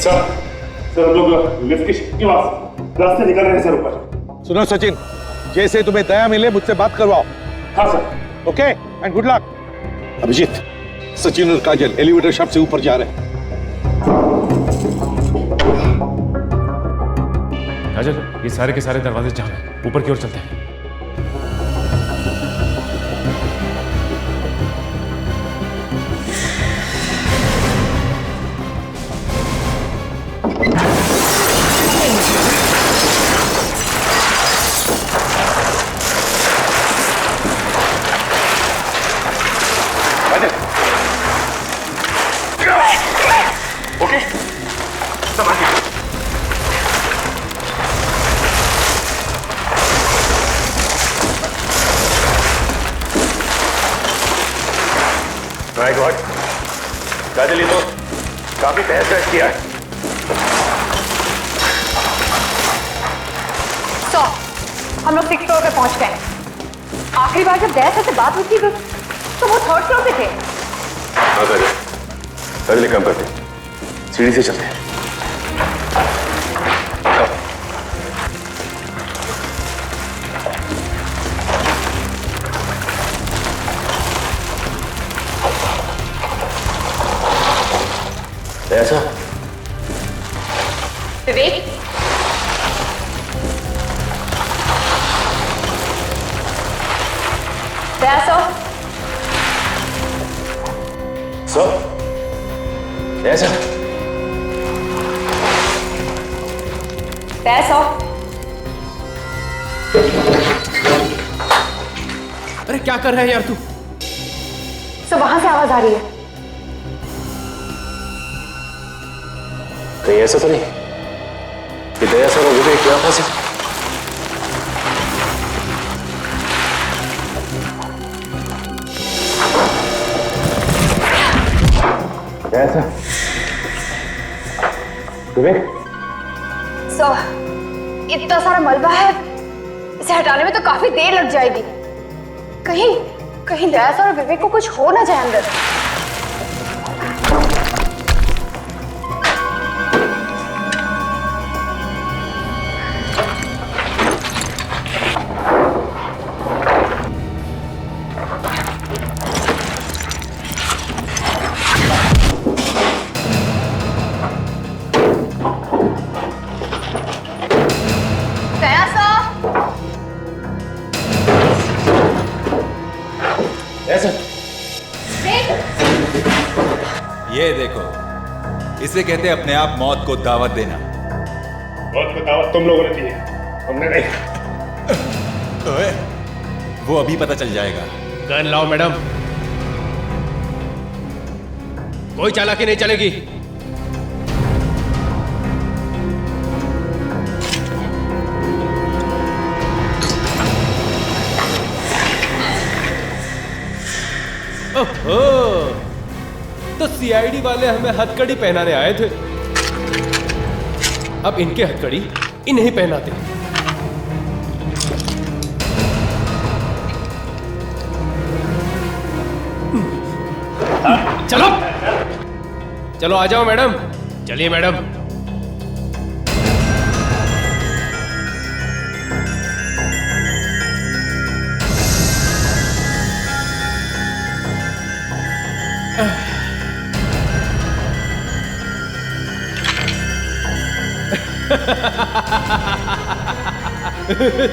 Sir sir हम लोग lift के रास्ते निकल रहे हैं सर ऊपर। सुनो सचिन, जैसे तुम्हें दया मिले मुझसे बात करवाओ। हाँ sir. Okay and good luck. Abhijit, Sachin और काजल एलिवेटर शाफ्ट से ऊपर जा रहे हैं। काजल, ये सारे के सारे दरवाजे जाम हैं, ऊपर की ओर चलते हैं। ओके सब आगे। माय गॉड, काजल ये तो काफी तहस नहस किया है। हम लोग 6th फ्लोर पे पहुंच गए। आखिरी बार जब दया से बात हुई थी तो वो 3rd फ्लोर पे थे। हाँ काजल, काजल एक काम करते हैं, सीढ़ी से चलते हैं। ऐसा विवेक, दया सर ऐसा पैसा। अरे क्या कर रहा है यार तू? सो वहां से आवाज आ रही है। कहीं ऐसा तो नहीं कि दया सर और विवेक यहाँ फंसे? ऐसा विवेक, सो इतना सारा मलबा है, इसे हटाने में तो काफी देर लग जाएगी। कहीं कहीं दया सर और विवेक को कुछ हो ना जाए अंदर। ये देखो, इसे कहते हैं अपने आप मौत को दावत देना। मौत को दावत तुम लोगों ने दी है, हमने नहीं। ओए, वो अभी पता चल जाएगा। गन लाओ मैडम, कोई चालाकी नहीं चलेगी। ओहो, तो सीआईडी वाले हमें हथकड़ी पहनाने आए थे, अब इनके हथकड़ी इन्हें पहनाते। चलो चलो आ जाओ मैडम, चलिए मैडम।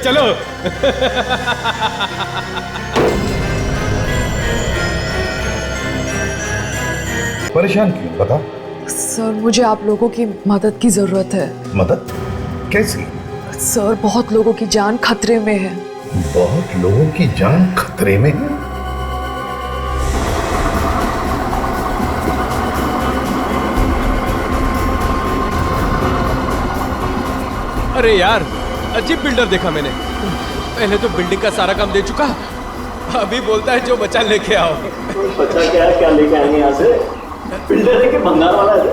चलो। परेशान क्यों बता? सर मुझे आप लोगों की मदद की जरूरत है। मदद? कैसी? सर बहुत लोगों की जान खतरे में है। बहुत लोगों की जान खतरे में है? अरे यार, अजीब बिल्डर देखा मैंने। पहले तो बिल्डिंग का सारा काम दे चुका, अभी बोलता है जो बचा लेके आओ। बचा क्या है, क्या लेके आएंगे यहाँ से? बिल्डर है कि भंगार वाला है?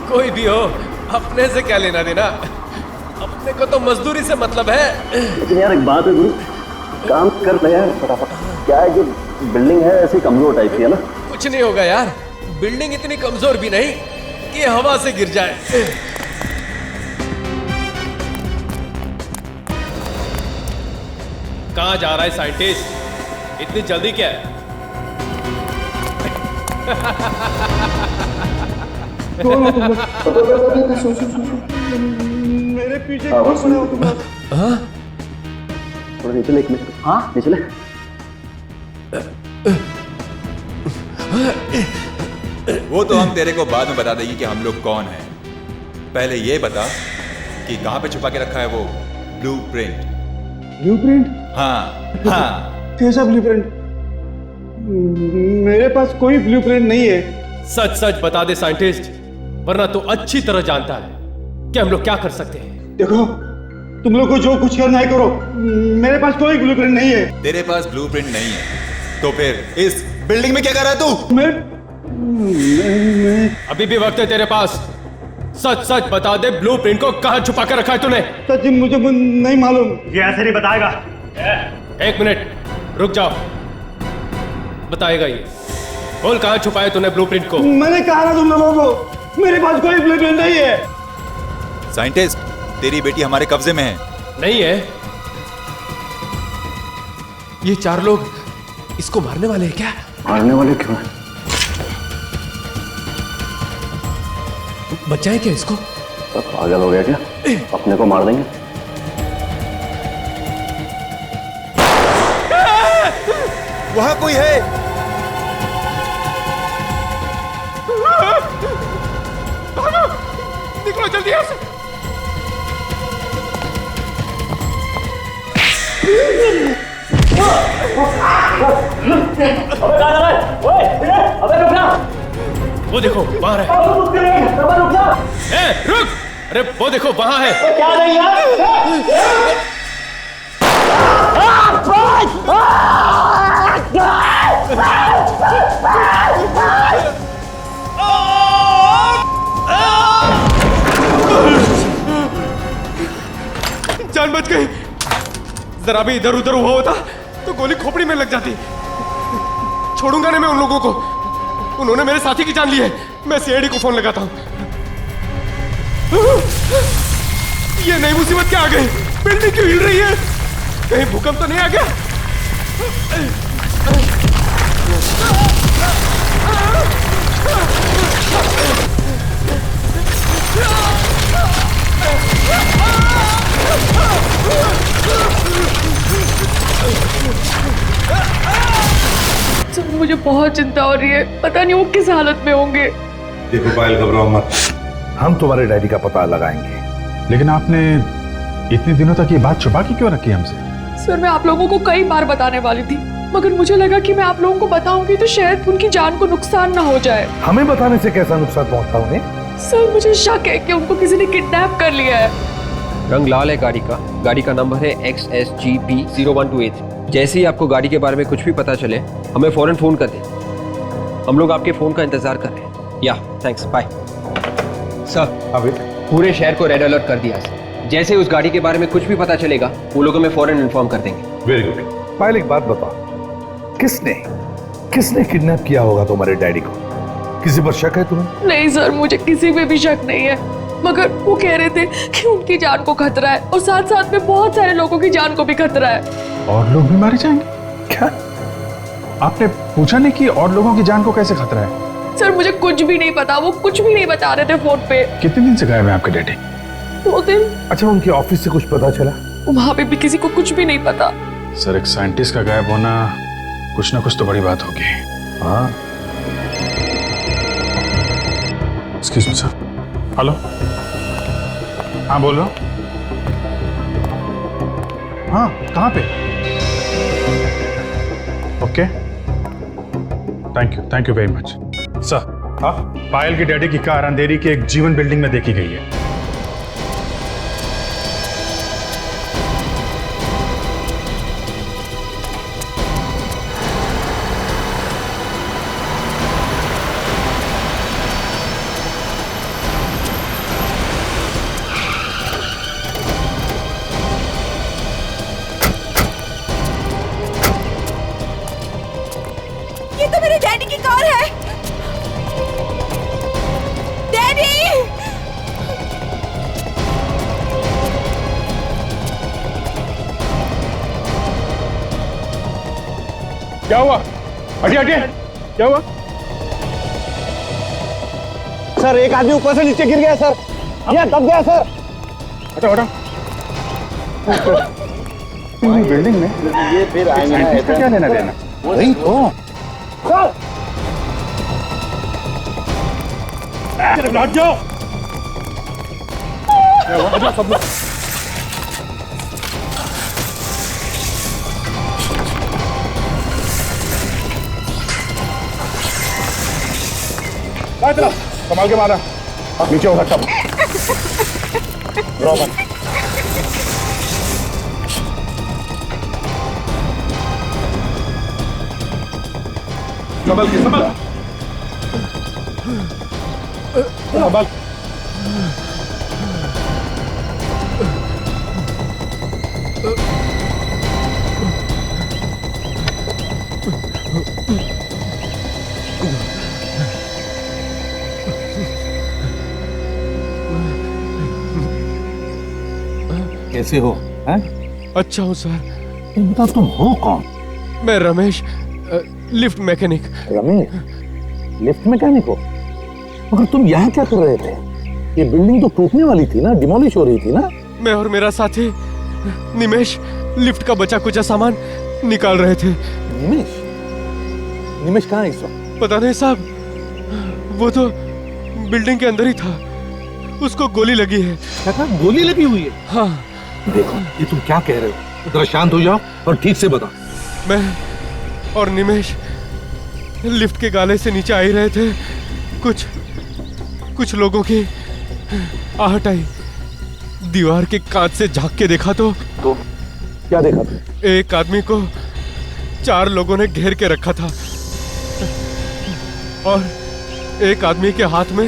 कोई भी हो, अपने से क्या लेना देना, अपने को तो मजदूरी से मतलब है। लेकिन यार एक बात है गुरु, काम कर ले यार फटाफट। क्या है कि बिल्डिंग है ऐसी कमजोर टाइप की है ना? कुछ नहीं होगा यार, बिल्डिंग इतनी कमजोर भी नहीं कि हवा से गिर जाए। कहाँ जा रहा है साइंटिस्ट? इतनी जल्दी क्या है? मेरे पीछे थोड़ा नीचे ले, एक मिनट। हाँ नीचे ले। वो तो हम तेरे को बाद में बता देंगे कि हम लोग कौन हैं। पहले ये बता कि कहाँ पे छुपा के रखा है वो ब्लूप्रिंट? ब्लूप्रिंट? हाँ हाँ। कैसा ब्लूप्रिंट? मेरे पास कोई ब्लूप्रिंट नहीं है। सच सच बता दे साइंटिस्ट, वरना तो अच्छी तरह जानता है कि हम लोग क्या कर सकते हैं। देखो, तुम लोग को जो कुछ करना है करो, मेरे पास कोई ब्लूप्रिंट नहीं है। तेरे पास ब्लूप्रिंट नहीं है तो फिर इस बिल्डिंग में क्या कर रहा है तू? मैं अभी भी वक्त है तेरे पास। सच सच बता दे, ब्लूप्रिंट को कहाँ छुपा कर रखा है तूने? सच मुझे नहीं मालूम। ये ऐसे नहीं बताएगा। एक मिनट रुक जाओ, बताएगा ये। बोल कहाँ छुपाया तूने ब्लूप्रिंट को? मैंने कहा ना तुम लोगों को, मेरे पास कोई ब्लूप्रिंट नहीं है। साइंटिस्ट, तेरी बेटी हमारे कब्जे में है। नहीं है? ये चार लोग इसको मारने वाले हैं क्या? मारने वाले क्यों हैं? बचाए क्या इसको? सब पागल हो गया क्या? अपने को मार देंगे? वहां कोई है। निकलो जल्दी यहाँ से। वो देखो वहां है। रुक! अरे वो देखो वहां है। क्या नहीं है? जान बच गई। जरा भी इधर उधर हुआ होता तो गोली खोपड़ी में लग जाती। छोड़ूंगा नहीं मैं उन लोगों को। उन्होंने मेरे साथी की जान ली है। मैं सीआईडी को फोन लगाता हूं। ये नई मुसीबत क्या आ गई? बिल्डिंग क्यों हिल रही है? कहीं भूकंप तो नहीं आ गया? सर मुझे बहुत चिंता हो रही है, पता नहीं वो किस हालत में होंगे। देखो पायल, घबराओ मत, हम तुम्हारे डैडी का पता लगाएंगे। लेकिन आपने इतने दिनों तक ये बात छुपा के क्यों रखी हमसे? सर मैं आप लोगों को कई बार बताने वाली थी, मगर मुझे लगा कि मैं आप लोगों को बताऊंगी तो शायद उनकी जान को नुकसान ना हो जाए। हमें बताने से कैसा नुकसान पहुंचता उन्हें? सर मुझे शक है कि उनको किसी ने किडनैप कर लिया है। रंग लाल है गाड़ी का नंबर है XSGP 0128। जैसे ही आपको गाड़ी के बारे में कुछ भी पता चले हमें फौरन फोन कर दें। हम लोग आपके फोन का इंतजार कर रहे हैं। या थैंक्स, बाय। सर अभी पूरे शहर को रेड अलर्ट कर दिया सर। जैसे उस गाड़ी के बारे में कुछ भी पता चलेगा वो लोग हमें फौरन इन्फॉर्म कर देंगे। Very good. पायल एक बात बताओ, किसने किडनैप किया होगा तुम्हारे डैडी को? किसी पर शक है तुम्हें? नहीं सर, मुझे किसी पे भी शक नहीं है, मगर वो कह रहे थे कि उनकी जान को खतरा है और साथ साथ में बहुत सारे लोगों की जान को भी खतरा है। और लोग भी मारे जाएंगे? क्या आपने पूछा नहीं कि और लोगों की जान को कैसे खतरा है? सर मुझे कुछ भी नहीं पता, वो कुछ भी नहीं बता रहे थे फोन पे। कितने दिन से गायब है आपके डैडी? 2 दिन। अच्छा, उनके ऑफिस से कुछ पता चला? वहां पे भी किसी को कुछ भी नहीं पता। सर एक साइंटिस्ट का गायब होना कुछ ना कुछ तो बड़ी बात होगी। हाँ, एक्सक्यूज मी सर। हेलो, हाँ बोल रहा हूँ। हाँ कहाँ पे? Okay, thank you very much sir. हाँ, पायल की डैडी की कार अंधेरी की एक जीवन बिल्डिंग में देखी गई है। ये तो मेरे डैडी की कार है। डैडी! क्या हुआ? हटिए हटिए, क्या हुआ? सर एक आदमी ऊपर से नीचे गिर गया सर, ये दब गया सर। हटो हटो। बिल्डिंग में ये फिर आएंगे ना, साइंटिस्ट का क्या लेना देना? वही तो सर, लौट जाओ। क्या हुआ? हटो सब लोग। संभाल के मारा, नीचे होगा सब। रोमन संभाल के, संभाल संभाल। कैसे हो? हैं? अच्छा हूँ सर। तुम बता, तुम हो कौन? मैं Ramesh, lift mechanic. Ramesh, lift mechanic हो? मगर तुम यहाँ क्या कर रहे थे? ये बिल्डिंग तो टूटने वाली थी ना, डिमोलिश हो रही थी ना? मैं और मेरा साथी निमेश लिफ्ट का बचा कुचा सामान निकाल रहे थे। निमेश? निमेश कहाँ है इस वक्त? पता नहीं साहब, वो तो बिल्डिंग के अंदर ही था, उसको गोली लगी है। क्या कहा? गोली लगी हुई है? हाँ। देखो, ये तुम क्या कह रहे हो? जरा शांत हो जाओ और ठीक से बताओ। मैं और निमेश लिफ्ट के गाले से नीचे आ ही रहे थे, कुछ लोगों की आहट आई। दीवार के कांच से झांक के देखा तो क्या देखा तुम? एक आदमी को 4 लोगों ने घेर के रखा था और एक आदमी के हाथ में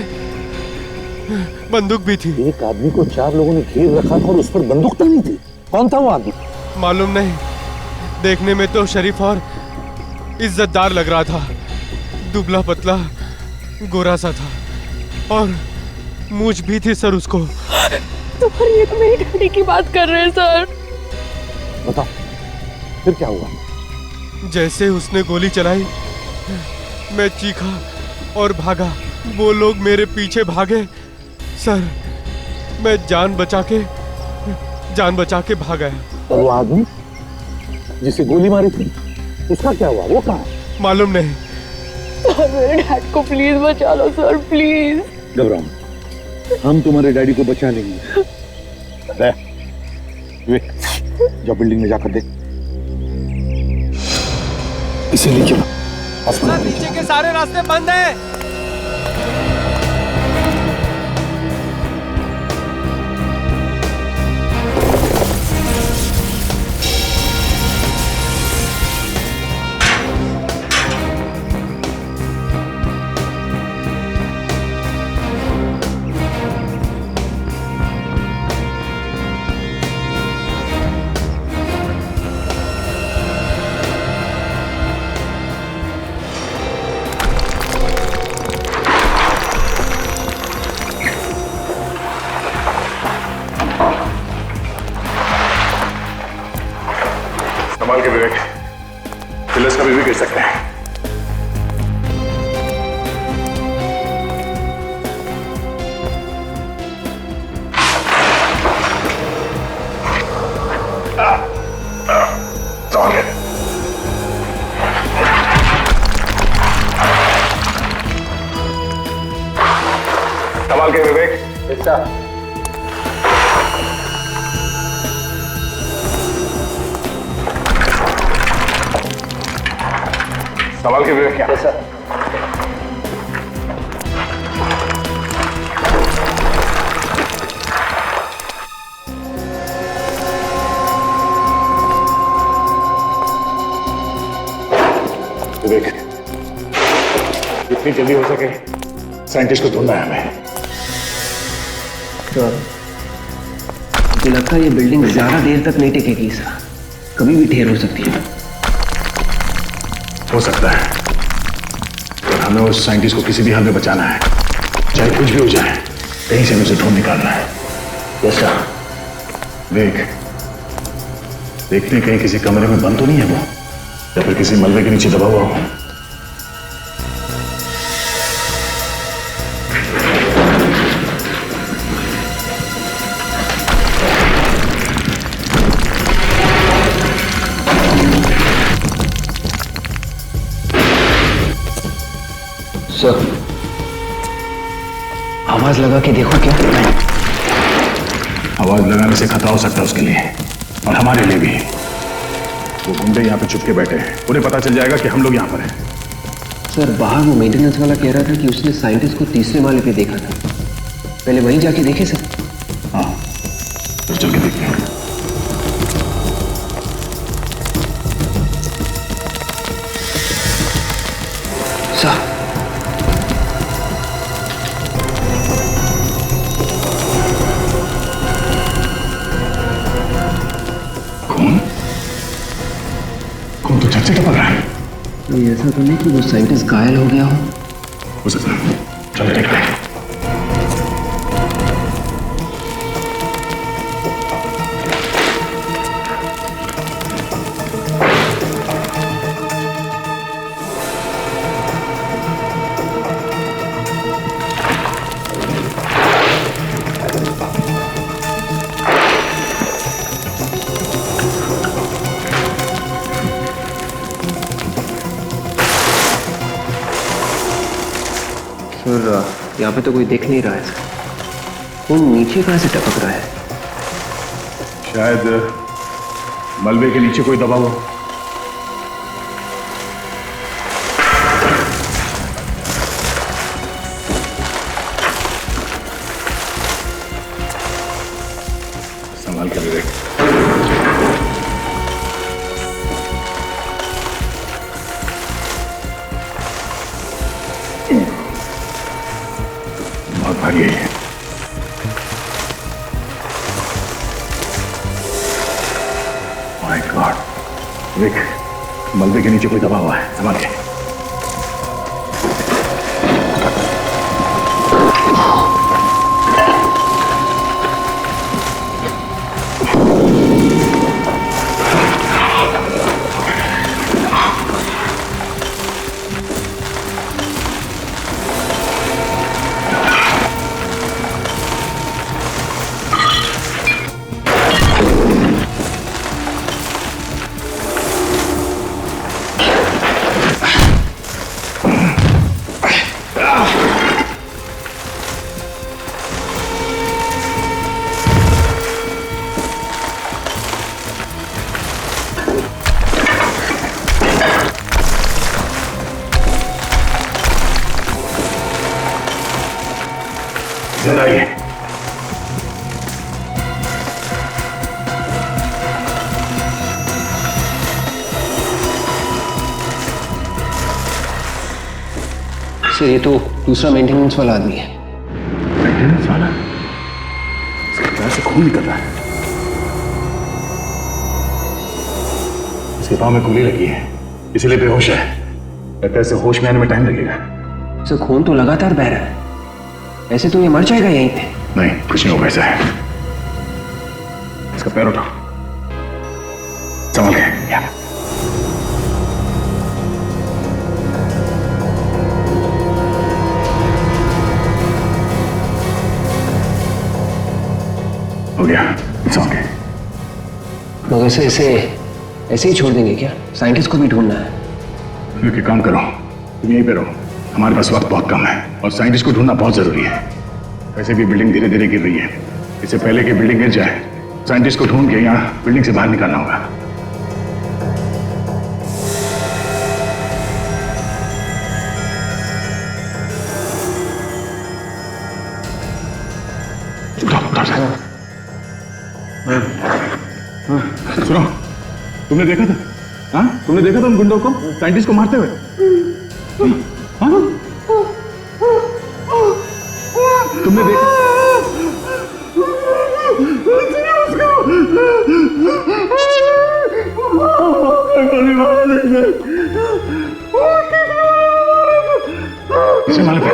बंदूक भी थी। एक आदमी को 4 लोगों ने घेर रखा था और उस पर बंदूक तानी थी। कौन था वो आदमी? मालूम नहीं, देखने में तो शरीफ और इज्जतदार लग रहा था। दुबला पतला गोरा सा था और मूंछ भी थी सर उसको। तो ये तो मेरी डैडी की बात कर रहे हैं सर। बताओ फिर क्या हुआ? जैसे उसने गोली चलाई, मैं चीखा और भागा। वो लोग मेरे पीछे भागे सर। मैं जान बचा के भाग गया। और वो आदमी जिसे गोली मारी थी, उसका क्या हुआ? वो कहाँ है? मालूम नहीं। सर मेरे डैड को प्लीज बचा लो सर, प्लीज। घबराओ, हम तुम्हारे डैडी को बचा लेंगे। जाओ बिल्डिंग में जाकर देख। इसे नीचे लो। नीचे के सारे रास्ते बंद हैं। संभाल के विवेक, पिलर्स कभी भी गिर सकते हैं। संभाल के विवेक। सवाल के विवेक क्या? विवेक, जितनी जल्दी हो सके साइंटिस्ट को ढूंढना है हमें। तो मुझे लगता है ये बिल्डिंग ज्यादा देर तक नहीं टिकेगी सर, कभी भी ढेर हो सकती है। हो सकता है, पर हमें उस साइंटिस्ट को किसी भी हाल में बचाना है, चाहे कुछ भी हो जाए। कहीं से हमें उसे ढूंढ निकालना है। Yes sir. विवेक, देखते हैं कहीं किसी कमरे में बंद तो नहीं है वो। या फिर किसी मलबे के नीचे दबा हुआ हूं। सर, आवाज लगा के देखो क्या? आवाज लगाने से खतरा हो सकता है उसके लिए और हमारे लिए भी। वो गुंडे यहाँ पे चुपके बैठे हैं, उन्हें पता चल जाएगा कि हम लोग यहाँ पर हैं। सर, बाहर वो मेंटेनेंस वाला कह रहा था कि उसने साइंटिस्ट को तीसरे माले पे देखा था। पहले वहीं जाके देखे सर। हाँ, तो चल के देखते हैं। सर, खून तो छत से टपक रहा है। ये ऐसा तो नहीं कि वो साइंटिस्ट घायल हो गया हो सकता है। चलो देखते हैं। सर, यहाँ पे तो कोई देख नहीं रहा है सर। खून नीचे कहाँ से टपक रहा है? शायद मलबे के नीचे कोई दबा हुआ। संभाल कर देख। बहुत भारी है। माय गॉड, देख मलबे के नीचे कोई दबा हुआ है। संभाल के। जिंदा ही है। सर, ये तो दूसरा मेंटेनेंस वाला आदमी है। मेंटेनेंस वाला? इसके पैर से खून निकल रहा है। इसके पांव में गोली लगी है, इसीलिए बेहोश है। लगता है इसे होश में आने में टाइम लगेगा। सर, खून तो लगातार बह रहा है। ऐसे तो ये मर जाएगा यहीं पे। नहीं, कुछ नहीं होगा। ऐसा है, इसका पैर उठाओ। संभल के। या। हो गया, इट्स ओके। मगर से ऐसे ही छोड़ देंगे क्या? साइंटिस्ट को भी ढूंढना है। फिर एक काम करो, तुम यहीं पे रहो। हमारे पास वक्त बहुत कम है और साइंटिस्ट को ढूंढना बहुत जरूरी है। वैसे भी बिल्डिंग धीरे धीरे गिर रही है। इससे पहले कि बिल्डिंग गिर जाए, साइंटिस्ट को ढूंढ के यहाँ बिल्डिंग से बाहर निकालना होगा। सुनो, तुमने देखा था? हाँ, तुमने देखा था उन गुंडों को साइंटिस्ट को मारते हुए? हाँ? तुमने देखा? तीसरे माले पे।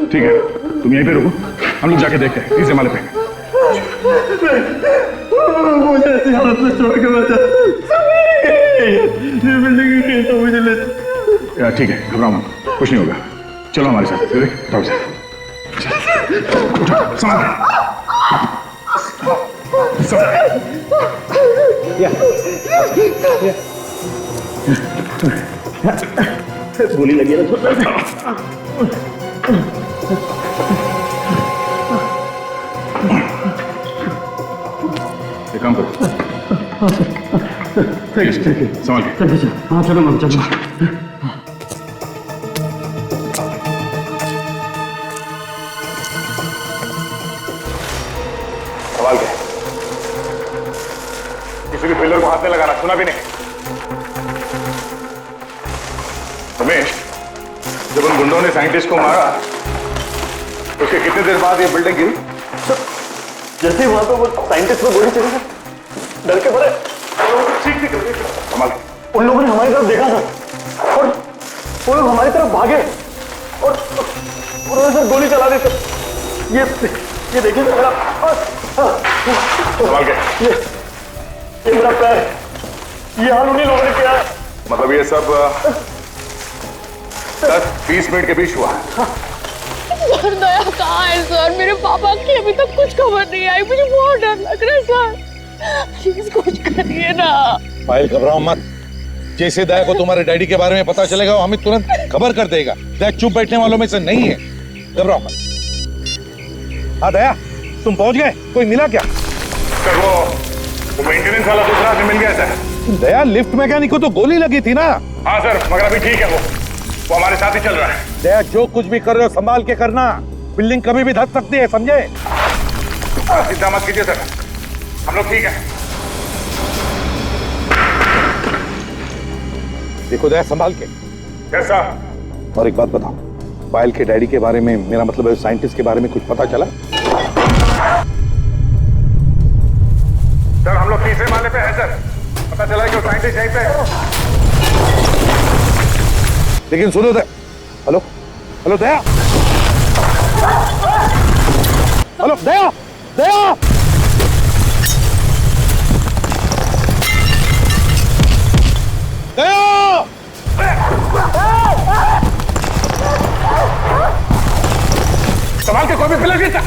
ठीक है, तुम यहीं पे रुको, हम लोग जाके देखते हैं। तीसरे माले पे। मुझे ऐसी हालत में छोड़ के बचा। ठीक है, घबराओ मत, कुछ नहीं होगा। चलो हमारे साथ, उठाओ सर, उठाओ, संभाल गोली लगी है ना। एक काम करो, ठीक है, संभाल के। हाँ चलो मैम, चलो। संभाल के, किसी भी पिलर को हाथ में लगाना, सुना भी नहीं। रमेश, जब उन गुंडों ने साइंटिस्ट को मारा, उसके कितने देर बाद ये बिल्डिंग गिरी? जैसे ही वहां पे वो साइंटिस्ट को गोली चली, डर के भरे ठीक संभाल के। उन लोगों ने हमारी तरफ देखा सर, और वो लोग हमारी तरफ भागे और उन्होंने सर गोली चला दी सर। ये देखिए सर मेरा, संभाल के। ये मेरा पैर, ये हाल उन्हीं लोगों ने किया है। मतलब ये सब 10-20 मिनट के बीच हुआ। सर दया कहाँ है सर? मेरे पापा की अभी तक कुछ खबर नहीं आई, मुझे बहुत डर लग रहा है सर। प्लीज कुछ करिए ना। पायल घबराओ मत, जैसे दया को तुम्हारे डैडी के बारे में पता चलेगा वो हमें तुरंत खबर कर देगा। दया चुप बैठने वालों में से नहीं है, घबराओ मत। हाँ दया, तुम पहुंच गए? कोई मिला क्या? सर वो मेंटेनेंस वाला दूसरा आदमी मिल गया सर। दया, लिफ्ट मैकेनिक को तो गोली लगी थी ना। हाँ सर, मगर अभी ठीक है, वो हमारे साथ ही चल रहा है। दया, जो कुछ भी कर रहे हो संभाल के करना, बिल्डिंग कभी भी धस सकती है, समझे? चिंता मत कीजिए सर, हम लोग ठीक है। देखो दया, संभाल के। कैसा? और एक बात बताओ, पायल के डैडी के बारे में, मेरा मतलब है साइंटिस्ट के बारे में कुछ पता चला? सर हम लोग तीसरे माले पे हैं सर, पता चला है कि वो साइंटिस्ट यहीं पे है। लेकिन सुनो दया, हेलो हेलो दया, हेलो दया, दया, दया, संभाल के, कोई भी पिलर गिरता।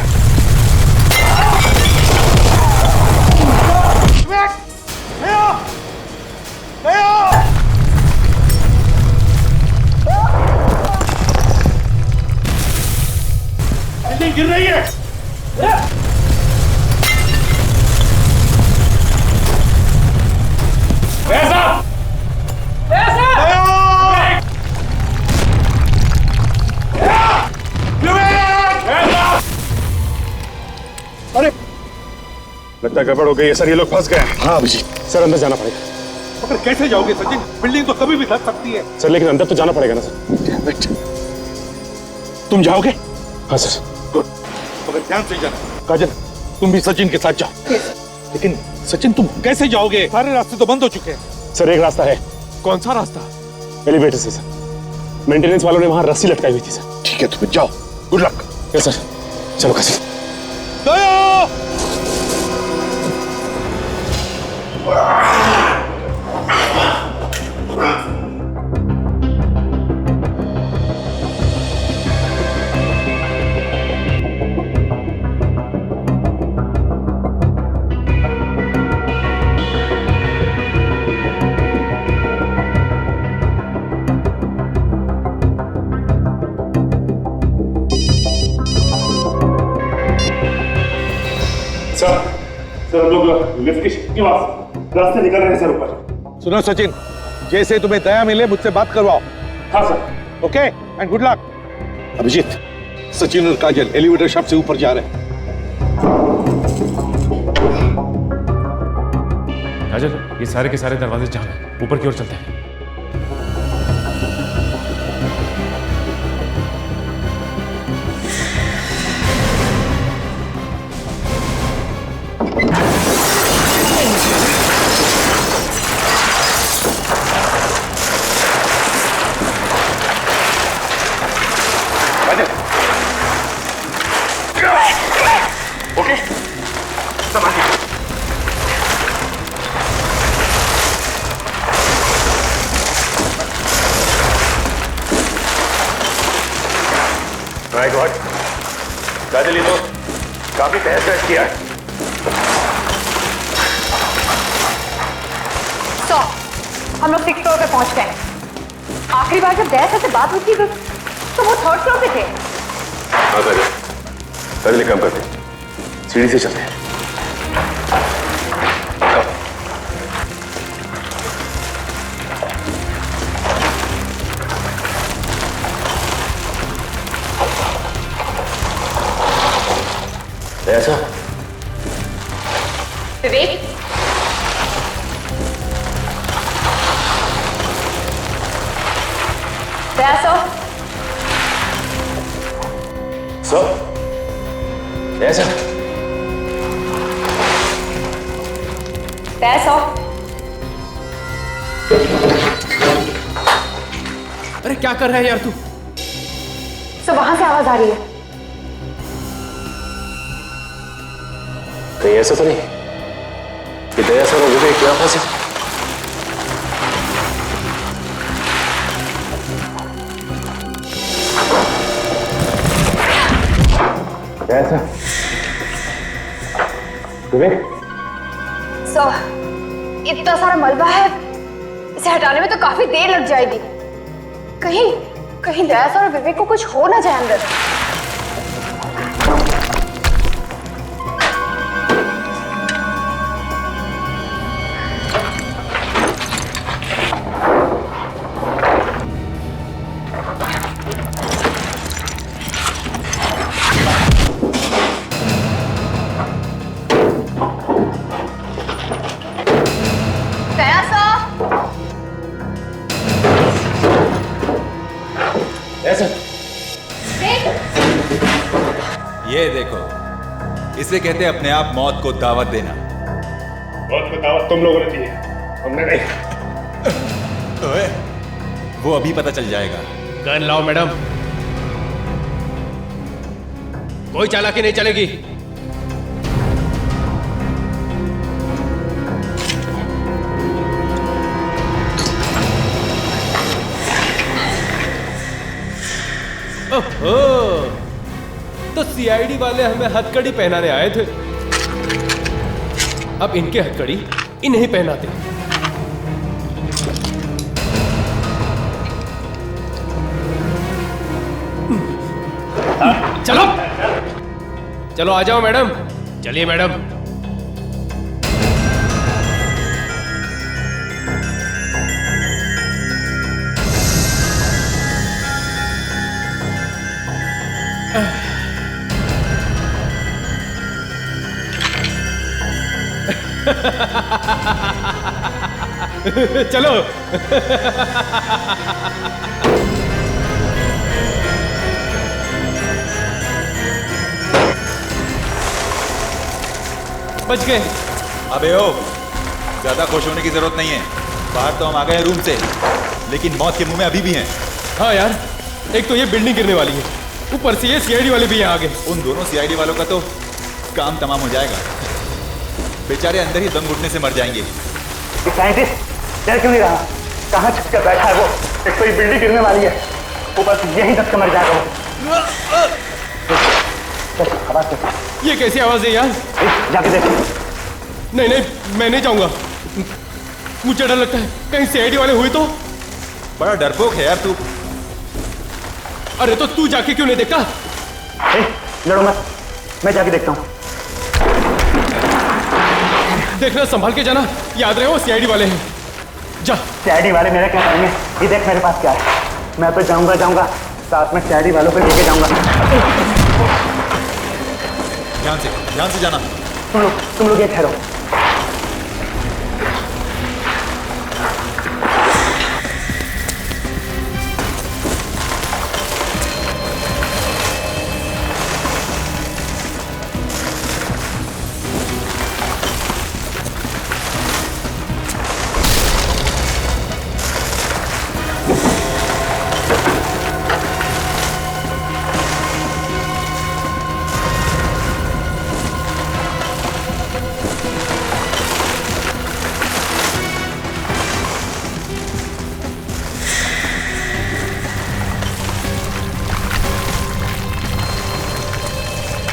बिल्डिंग गिर रही है। ऐसा अरे लगता है गड़बड़ हो गई है सर, ये लोग फंस गए हैं। हाँ अभिजीत, सर अंदर जाना पड़ेगा। मगर कैसे जाओगे सचिन? बिल्डिंग तो कभी भी धस सकती है। सर लेकिन अंदर तो जाना पड़ेगा ना सर। तुम जाओगे? हाँ सर। गुड, मगर ध्यान से जाना। काजल, तुम भी सचिन के साथ जाओ। लेकिन सचिन तुम कैसे जाओगे? सारे रास्ते तो बंद हो चुके हैं। सर एक रास्ता है। कौन सा रास्ता? एलिवेटर से सर, मेंटेनेंस वालों ने वहां रस्सी लटकाई हुई थी सर। ठीक है, तुम जाओ, गुड लक। यस सर, चलो काजल। दया! सर हम लोग लिफ्ट के रास्ते निकल रहे हैं सर ऊपर। सुनो सचिन, जैसे तुम्हें दया मिले मुझसे बात करवाओ। हाँ sir. Okay and good luck. Abhijit, Sachin और काजल एलिवेटर शाफ्ट से ऊपर जा रहे हैं। काजल, ये सारे के सारे दरवाजे जाम हैं, ऊपर की ओर चलते हैं। ओके, संभालिए। वैसे तो काफी तहस नहस किया है। तो हम लोग 6th फ्लोर पे पहुंच गए। आखिरी बार जब दया से बात हुई थी तो वो 3rd फ्लोर पे थे। हाँ पहले काम करते हैं, सीढ़ी से चलते हैं। ऐसा विवेक, दया सो ऐसा दया अरे क्या कर रहा है यार तू? सो वहां से आवाज आ रही है। कहीं ऐसा तो नहीं कि दया सर और विवेक यहाँ फंसे? ऐसा विवेक, सो इतना सारा मलबा है, इसे हटाने में तो काफी देर लग जाएगी। कहीं कहीं दया सर और विवेक को कुछ हो ना जाए अंदर। ये देखो, इसे कहते हैं अपने आप मौत को दावत देना। मौत को दावत तुम लोगों ने दी है, हमने नहीं। ओए, वो अभी पता चल जाएगा। गन लाओ मैडम, कोई चालाकी नहीं चलेगी। ओहो, तो सीआईडी वाले हमें हथकड़ी पहनाने आए थे, अब इनके हथकड़ी इन्हें पहनाते। चलो चलो आ जाओ मैडम, चलिए मैडम। चलो बच गए। अबे ओ, ज्यादा खुश होने की जरूरत नहीं है। बाहर तो हम आ गए रूम से, लेकिन मौत के मुंह में अभी भी हैं। हाँ यार, एक तो ये बिल्डिंग गिरने वाली है, ऊपर से ये सीआईडी वाले भी यहाँ आ गए। उन दोनों सीआईडी वालों का तो काम तमाम हो जाएगा। बेचारे अंदर ही दम घुटने से मर जाएंगे। साइंटिस्ट डर क्यों नहीं रहा? कहाँ छुप कर बैठा है वो? एक तो ये बिल्डिंग गिरने वाली है, ऊपर से यही दब के मर जाएगा वो। ये कैसी आवाज है यार? जाके देख। नहीं नहीं, मैं नहीं जाऊंगा, मुझे डर लगता है कहीं सीआईडी वाले हुए तो। बड़ा डरपोक है यार तू। अरे तो तू जाके क्यों नहीं देखा? लड़ो मत, मैं जाके देखता हूँ। देखना, संभाल के जाना, याद रहे वो सीआईडी वाले हैं। जा। सीआईडी वाले मेरा क्या करेंगे? ये देख मेरे पास क्या है, मैं तो जाऊंगा साथ में सीआईडी वालों को लेके जाऊंगा। ध्यान से जाना। तुम लोग ये ठहरो।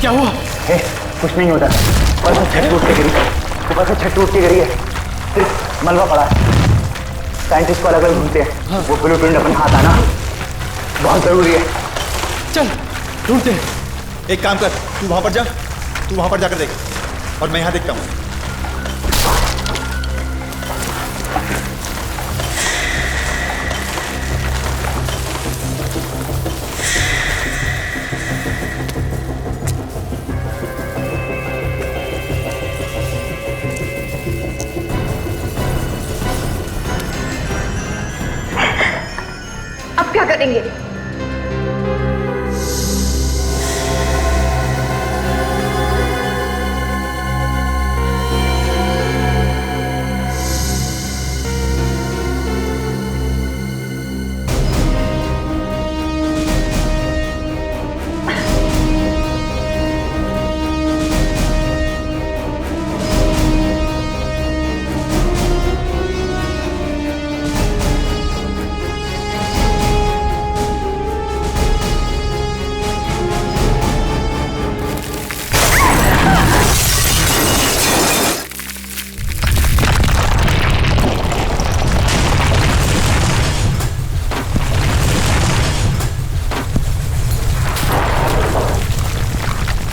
क्या हुआ? कुछ नहीं होता, ऊपर से छत टूट के गिरी, ऊपर से छत टूट के गिरी है, सिर्फ मलबा पड़ा है। साइंटिस्ट को अलग अलग ढूंढते हैं, वो ब्लूप्रिंट अपने हाथ आना बहुत जरूरी है। चल ढूंढते हैं। एक काम कर, तू वहां पर जा, तू वहां पर जाकर देख और मैं यहां देखता हूं। अब क्या करेंगे?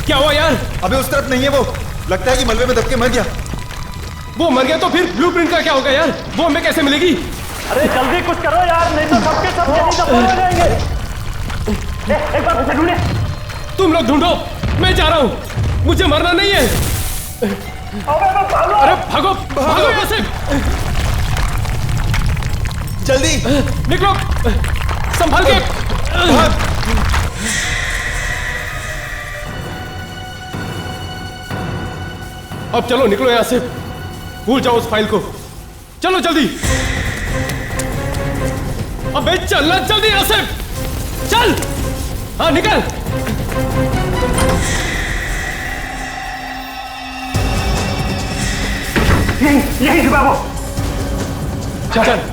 क्या हुआ यार? अबे उस तरफ नहीं है वो, लगता है कि मलबे में दब के मर गया। वो मर गया तो फिर ब्लूप्रिंट का क्या होगा यार? वो हमें कैसे मिलेगी? अरे जल्दी कुछ करो यार, नहीं तो सबके सब यहीं दफन हो जाएंगे। एक बार फिर ढूंढे। तुम लोग ढूंढो, मैं जा रहा हूँ, मुझे मरना नहीं है। अरे भागो भागो यहाँ से, जल्दी निकलो, संभाल के। अब चलो निकलो यहाँ से, भूल जाओ उस फाइल को। चलो जल्दी, अबे चलना जल्दी यहाँ से, चल। हाँ निकल। यही छुपा वो। चल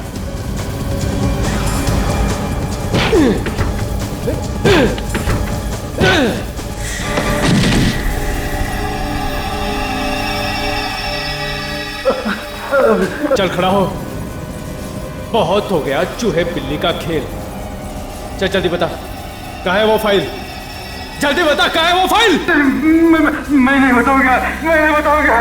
चल खड़ा हो, बहुत हो गया चूहे बिल्ली का खेल। चल जल्दी बता, कहाँ है वो फाइल? जल्दी बता, कहाँ है वो फाइल? मैं नहीं बताऊंगा, मैं नहीं बताऊंगा।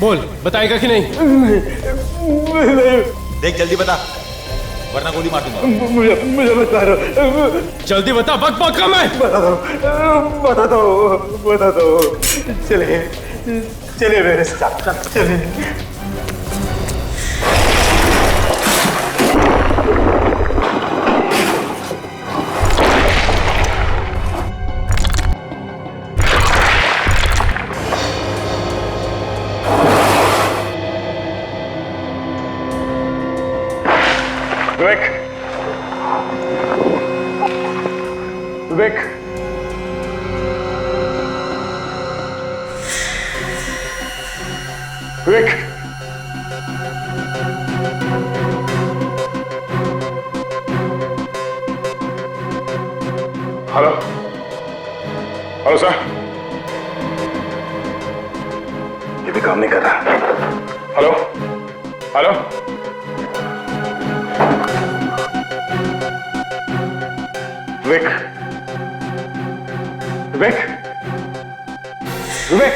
बोल, बताएगा कि नहीं? देख जल्दी बता, वरना गोली मार दूंगा। मुझे बता दो, जल्दी बता, बक बक कम है। बता दो। चलिए चलिए मेरे साथ, चलिए। विवेक, विवेक, विवेक, हेलो हेलो सर, ये भी काम नहीं कर रहा। हेलो हेलो, विवेक, विवेक, विवेक,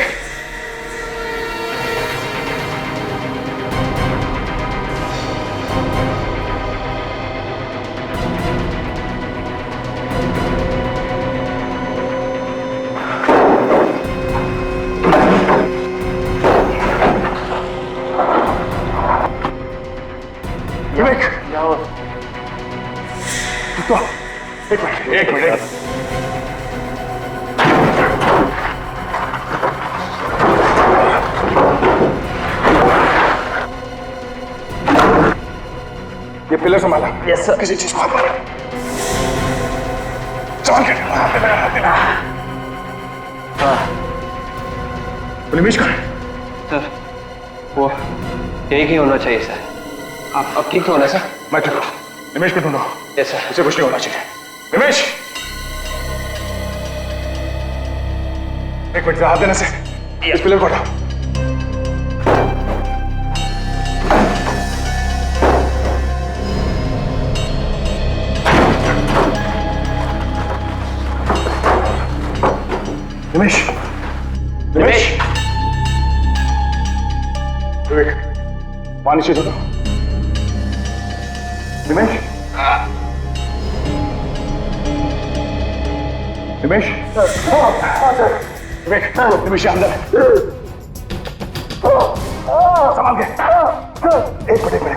विवेक, तो एक मिनट। ये पिलर संभाला। Yes sir. किसी चीज को हाथ मारा, संभाल के। निमिष कहाँ है? सर वो यही कहीं होना चाहिए सर। आप ठीक तो होना सर? मैं ठीक हूँ, निमेश को ढूंढो। Yes sir. उसे कुछ नहीं होना चाहिए। निमेश, एक मिनट, हाथ देने से इस पिलर को हटाओ। निमेश, निमेश, विवेक, पानी चाहिए तो। निमेश, निमेश, विवेक, निमेश अंदर। संभाल के। एक मिनट, निमेश,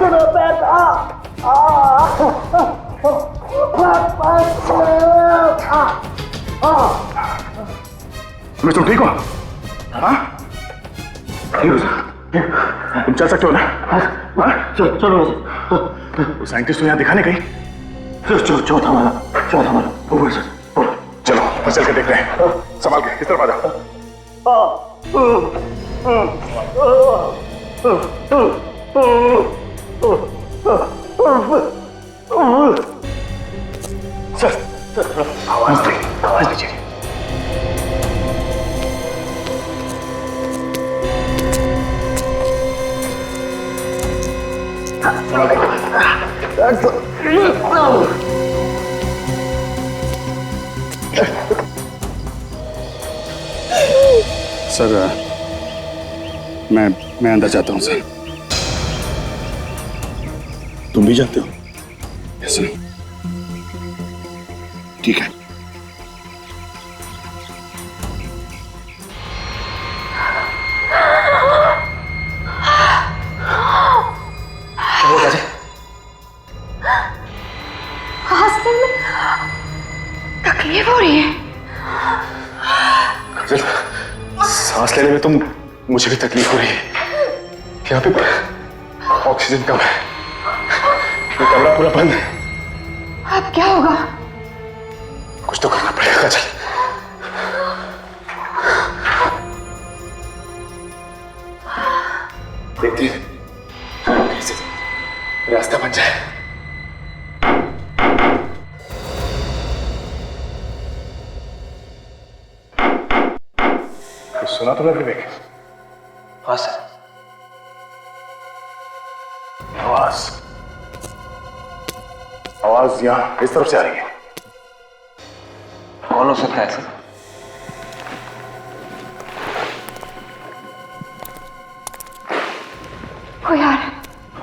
तुम ठीक हो? हाँ? तुम चल सकते हो ना? हाँ? चलो। वो साइंटिस्ट तो यहाँ दिखाने गई। चौथा माला ऊपर से। चलो बस चल के देखते हैं। संभाल के, इस तरफ आ जाओ। सर, आवाज दीजिए। सर, मैं अंदर जाता हूँ सर। तुम भी जाते हो? Yes sir. ठीक है। तकलीफ हो रही है। सांस लेने में तो मुझे भी तकलीफ हो रही है। यहाँ पे ऑक्सीजन कम है। ये कमरा पूरा बंद है। अब क्या होगा? कुछ तो करना पड़ेगा। चल देखते हैं कैसे रास्ता बन जाए। सुना तुमने विवेक? हाँ सर। आवाज यहाँ इस तरफ से आ रही है। कौन हो सकता है सर? कोई आ रहा है।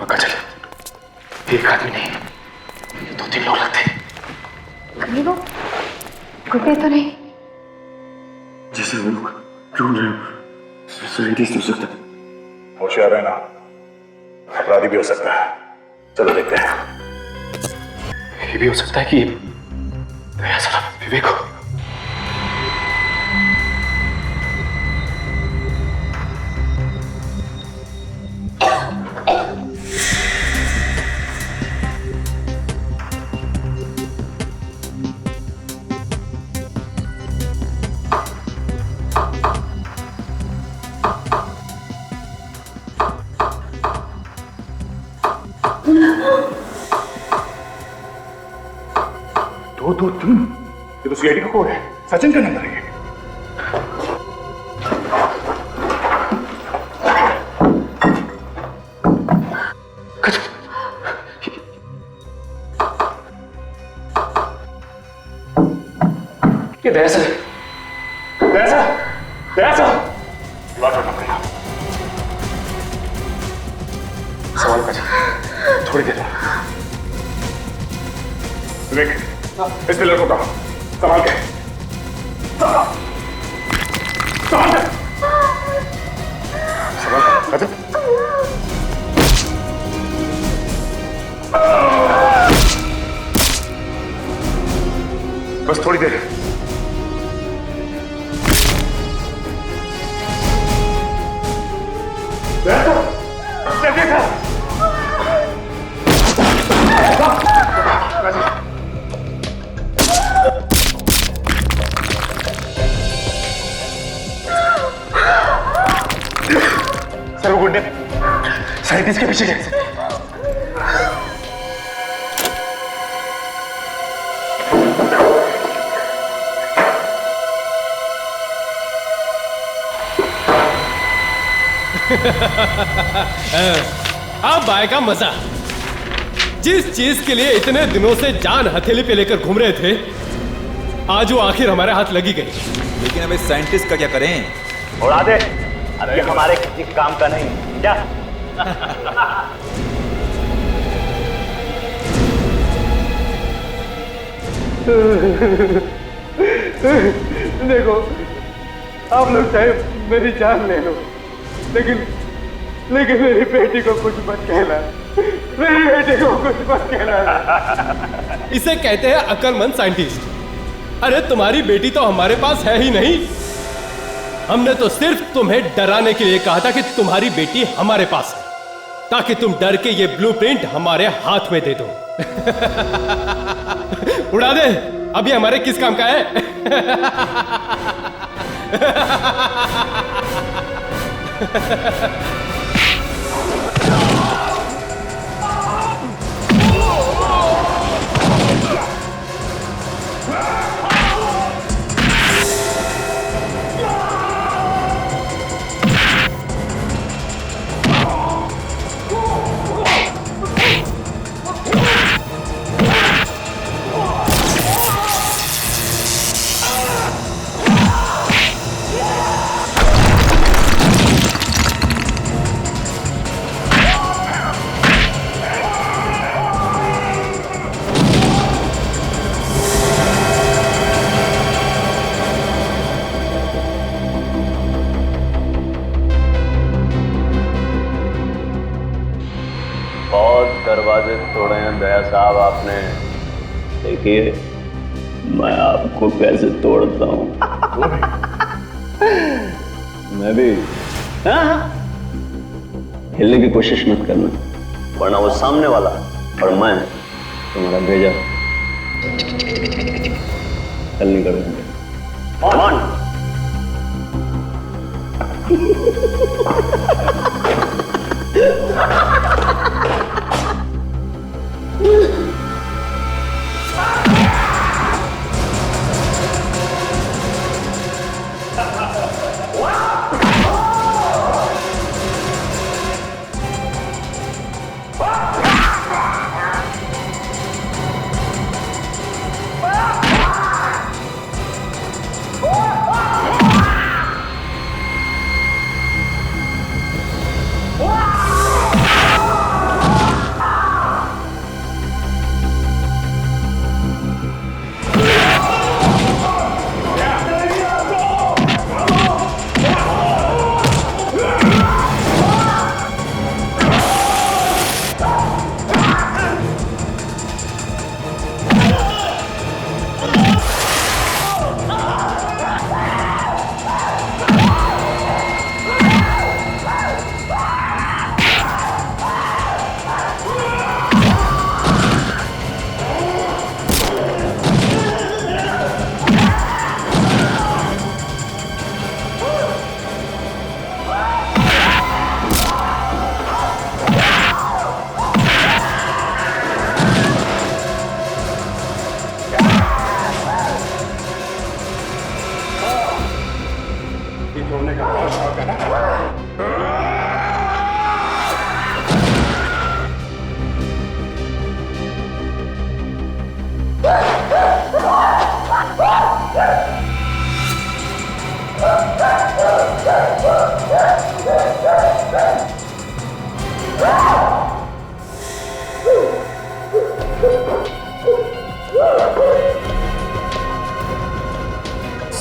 पक्का चले। एक आदमी नहीं, 2-3 लोग लगते हैं। कहीं वो गुड्डे तो नहीं? जैसे वो लोग ढूंढ रहे हो, साइंटिस्ट हो सकता है। होशियार है ना, अपराधी भी हो सकता है। चलो देखते हैं। ये भी हो सकता है कि दया साला विवेक हो। दो तीन, ये तो सीआईडी का कोड है। सचिन का नंबर है। ये दया बात करना पड़ेगा। सवाल कर, थोड़ी देर में। विवेक, इस पिलर को कहा, संभाल के। संभाल के। बस थोड़ी देर। सर, वो गुंडे साइंटिस्ट के पीछे गए। अब आएगा मजा। जिस चीज के लिए इतने दिनों से जान हथेली पे लेकर घूम रहे थे, आज वो आखिर हमारे हाथ लगी गई। लेकिन अब इस साइंटिस्ट का क्या करें? उड़ा दे, अब ये हमारे किसी काम का नहीं क्या? देखो, आप लोग चाहे मेरी जान ले लो, लेकिन मेरी बेटी को कुछ मत कहना। मेरी बेटी को कुछ मत कहना। इसे कहते हैं अक्लमंद साइंटिस्ट। अरे तुम्हारी बेटी तो हमारे पास है ही नहीं। हमने तो सिर्फ तुम्हें डराने के लिए कहा था कि तुम्हारी बेटी हमारे पास है, ताकि तुम डर के ये ब्लूप्रिंट हमारे हाथ में दे दो। उड़ा दे, अभी हमारे किस काम का है? दरवाजे तोड़े हैं दया साहब आपने। देखिए मैं आपको कैसे तोड़ता हूँ। मैं भी हिलने की कोशिश मत करना, वरना वो सामने वाला और मैं तुम्हारा भेजा हल नहीं करूँगा।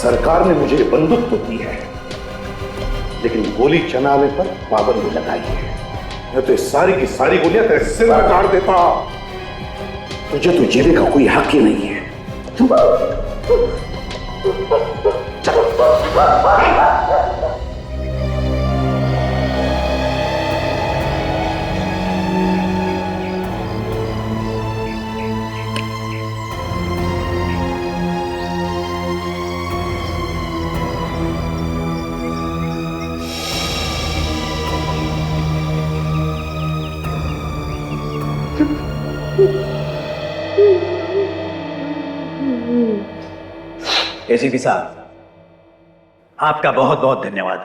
सरकार ने मुझे बंदूक तो दी है, लेकिन गोली चलाने पर पाबंदी लगाई है। मैं तो सारी की सारी गोलियां तेरे सिर में गाड़ देता। तुझे तो जीने का कोई हक ही नहीं है। एसीपी साहब, आपका बहुत बहुत धन्यवाद।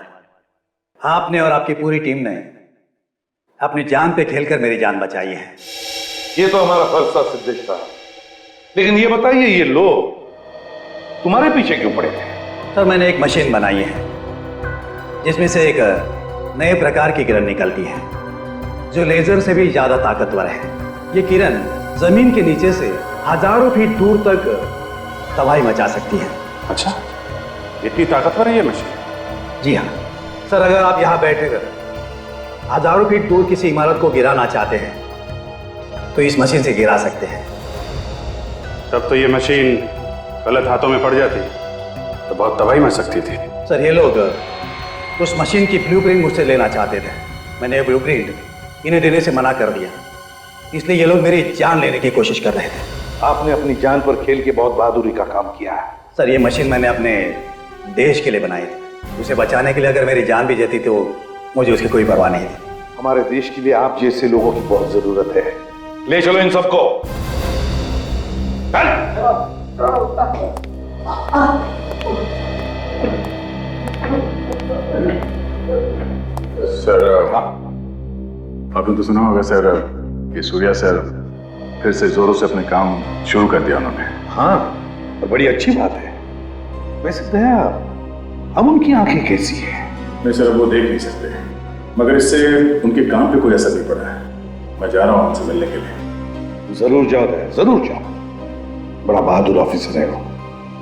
आपने और आपकी पूरी टीम ने अपनी जान पे खेलकर मेरी जान बचाई है। ये तो हमारा फर्ज था सिद्धेश साहब, लेकिन ये बताइए ये लोग तुम्हारे पीछे क्यों पड़े थे? सर मैंने एक मशीन बनाई है जिसमें से एक नए प्रकार की किरण निकलती है जो लेजर से भी ज्यादा ताकतवर है। ये किरण जमीन के नीचे से हजारों फीट दूर तक तबाही मचा सकती है। अच्छा, इतनी ताकतवर है ये मशीन? जी हाँ सर, अगर आप यहाँ बैठकर हजारों फीट दूर किसी इमारत को गिराना चाहते हैं तो इस मशीन से गिरा सकते हैं। तब तो ये मशीन गलत हाथों में पड़ जाती तो बहुत तबाही मच सकती थी। सर ये लोग उस मशीन की ब्लूप्रिंट मुझसे लेना चाहते थे। मैंने ब्लूप्रिंट इन्हें देने से मना कर दिया, इसलिए ये लोग मेरी जान लेने की कोशिश कर रहे थे। आपने अपनी जान पर खेल के बहुत बहादुरी का काम किया है। सर ये मशीन मैंने अपने देश के लिए बनाई थी, उसे बचाने के लिए अगर मेरी जान भी जाती तो मुझे उसकी कोई परवाह नहीं थी। हमारे देश के लिए आप जैसे लोगों की बहुत जरूरत है। ले चलो इन सबको। सर आपने तो सुना होगा सर कि सूर्या सर फिर से जोरों से अपने काम शुरू कर दिया उन्होंने। हाँ, और बड़ी अच्छी बात है। वैसे दया अब उनकी आंखें कैसी है? नहीं सर, अब वो देख नहीं सकते, मगर इससे उनके काम पे कोई असर नहीं पड़ा है। मैं जा रहा हूँ उनसे मिलने के लिए। जरूर जाओ दया, जरूर जाओ। बड़ा बहादुर ऑफिसर है वो,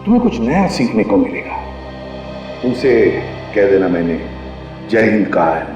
तुम्हें कुछ नया सीखने को मिलेगा। उनसे कह देना मैंने जय हिंद कहा है।